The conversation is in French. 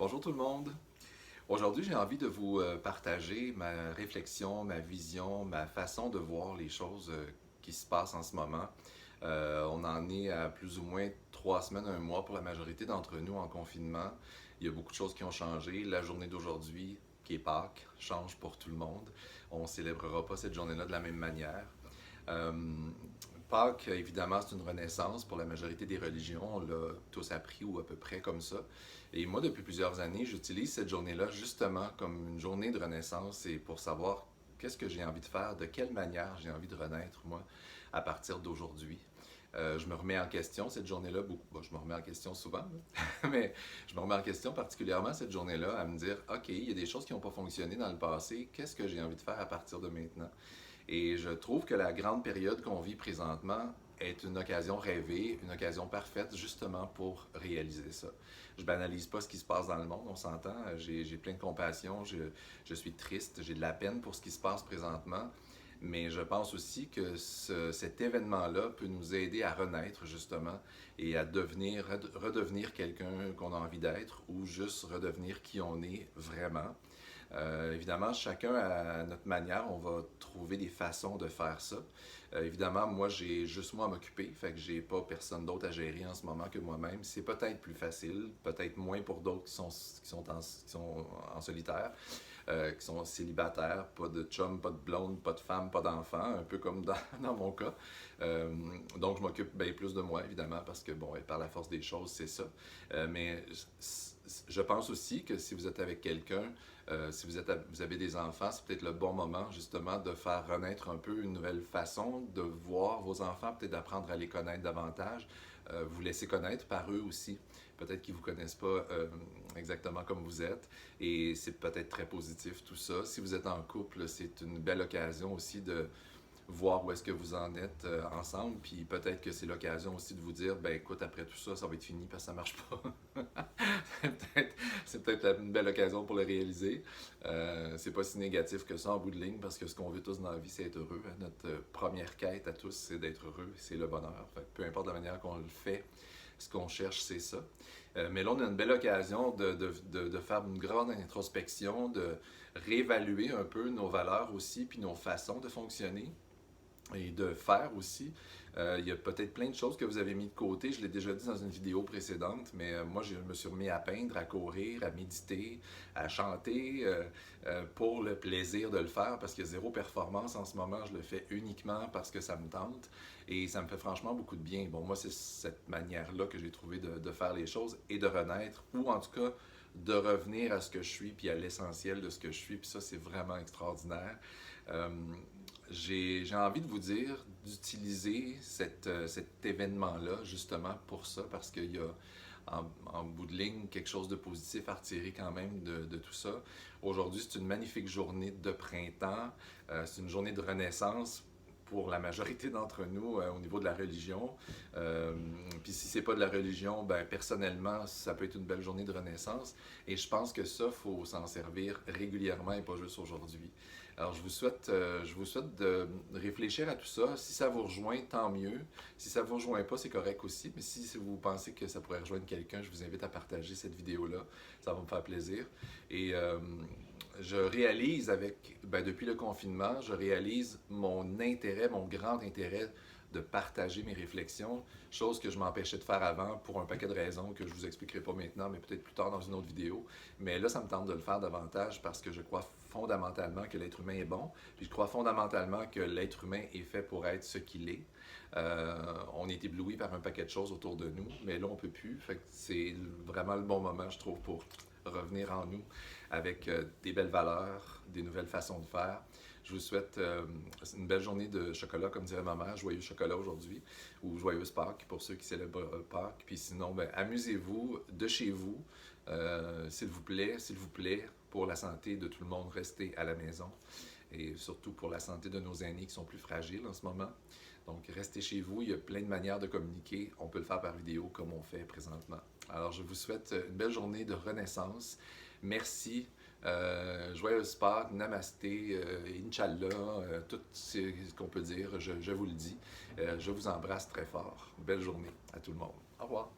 Bonjour tout le monde. Aujourd'hui, j'ai envie de vous partager ma réflexion, ma vision, ma façon de voir les choses qui se passent en ce moment. On en est à plus ou moins 3 semaines, un mois pour la majorité d'entre nous en confinement. Il y a beaucoup de choses qui ont changé. La journée d'aujourd'hui, qui est Pâques, change pour tout le monde. On ne célébrera pas cette journée-là de la même manière. Euh, Pâques, évidemment, c'est une renaissance pour la majorité des religions. On l'a tous appris ou à peu près comme ça. Et moi, depuis plusieurs années, j'utilise cette journée-là justement comme une journée de renaissance et pour savoir qu'est-ce que j'ai envie de faire, de quelle manière j'ai envie de renaître, moi, à partir d'aujourd'hui. Je me remets en question cette journée-là, beaucoup. Bon, je me remets en question souvent, là. Mais je me remets en question particulièrement cette journée-là à me dire, OK, il y a des choses qui n'ont pas fonctionné dans le passé, qu'est-ce que j'ai envie de faire à partir de maintenant? Et je trouve que la grande période qu'on vit présentement est une occasion rêvée, une occasion parfaite justement pour réaliser ça. Je banalise pas ce qui se passe dans le monde, on s'entend, j'ai plein de compassion, je suis triste, j'ai de la peine pour ce qui se passe présentement, mais je pense aussi que cet événement-là peut nous aider à renaître justement et à redevenir quelqu'un qu'on a envie d'être ou juste redevenir qui on est vraiment. Évidemment, chacun à notre manière, on va trouver des façons de faire ça. Évidemment, moi, j'ai juste moi à m'occuper, fait que j'ai pas personne d'autre à gérer en ce moment que moi-même. C'est peut-être plus facile, peut-être moins pour d'autres qui sont en solitaire, qui sont célibataires, pas de chum, pas de blonde, pas de femme, pas d'enfant, un peu comme dans, dans mon cas. Donc, je m'occupe bien plus de moi, évidemment, parce que, bon, par la force des choses, c'est ça. Mais je pense aussi que si vous êtes avec quelqu'un, si vous avez des enfants, c'est peut-être le bon moment justement de faire renaître un peu une nouvelle façon de voir vos enfants, peut-être d'apprendre à les connaître davantage, vous laisser connaître par eux aussi. Peut-être qu'ils ne vous connaissent pas exactement comme vous êtes et c'est peut-être très positif tout ça. Si vous êtes en couple, c'est une belle occasion aussi de voir où est-ce que vous en êtes ensemble, puis peut-être que c'est l'occasion aussi de vous dire, ben écoute, après tout ça, ça va être fini parce que ça marche pas. C'est peut-être une belle occasion pour le réaliser. C'est pas si négatif que ça en bout de ligne, parce que ce qu'on veut tous dans la vie, c'est être heureux. Notre première quête à tous, c'est d'être heureux, c'est le bonheur. Fait que peu importe la manière qu'on le fait, ce qu'on cherche, c'est ça. Mais là, on a une belle occasion de faire une grande introspection, de réévaluer un peu nos valeurs aussi, puis nos façons de fonctionner et de faire aussi. Il y a peut-être plein de choses que vous avez mis de côté. Je l'ai déjà dit dans une vidéo précédente, mais moi, je me suis remis à peindre, à courir, à méditer, à chanter pour le plaisir de le faire parce qu'il y a zéro performance en ce moment. Je le fais uniquement parce que ça me tente et ça me fait franchement beaucoup de bien. Bon, moi, c'est cette manière-là que j'ai trouvé de faire les choses et de renaître ou en tout cas de revenir à ce que je suis puis à l'essentiel de ce que je suis. Puis ça, c'est vraiment extraordinaire. Euh, j'ai envie de vous dire d'utiliser cet événement-là justement pour ça, parce qu'il y a en bout de ligne quelque chose de positif à retirer quand même de tout ça. Aujourd'hui, c'est une magnifique journée de printemps, c'est une journée de renaissance pour la majorité d'entre nous au niveau de la religion. Puis si c'est pas de la religion, ben personnellement, ça peut être une belle journée de renaissance. Et je pense que ça, faut s'en servir régulièrement et pas juste aujourd'hui. Alors je vous souhaite de réfléchir à tout ça. Si ça vous rejoint, tant mieux. Si ça vous rejoint pas, c'est correct aussi. Mais si vous pensez que ça pourrait rejoindre quelqu'un, je vous invite à partager cette vidéo-là. Ça va me faire plaisir. Et je réalise depuis le confinement, je réalise mon intérêt, mon grand intérêt de partager mes réflexions, chose que je m'empêchais de faire avant pour un paquet de raisons que je ne vous expliquerai pas maintenant, mais peut-être plus tard dans une autre vidéo. Mais là, ça me tente de le faire davantage parce que je crois fondamentalement que l'être humain est bon, puis je crois fondamentalement que l'être humain est fait pour être ce qu'il est. On est ébloui par un paquet de choses autour de nous, mais là, on ne peut plus. Fait que c'est vraiment le bon moment, je trouve, pour revenir en nous avec des belles valeurs, des nouvelles façons de faire. Je vous souhaite une belle journée de chocolat, comme dirait ma mère, joyeux chocolat aujourd'hui, ou joyeuse Pâques pour ceux qui célèbrent Pâques. Puis sinon, ben, amusez-vous de chez vous, s'il vous plaît, pour la santé de tout le monde, restez à la maison. Et surtout pour la santé de nos aînés qui sont plus fragiles en ce moment. Donc, restez chez vous, il y a plein de manières de communiquer. On peut le faire par vidéo comme on fait présentement. Alors, je vous souhaite une belle journée de renaissance. Merci. Joyeuse Pâques, Namasté, Inch'Allah, tout ce qu'on peut dire, je vous le dis. Je vous embrasse très fort. Belle journée à tout le monde. Au revoir.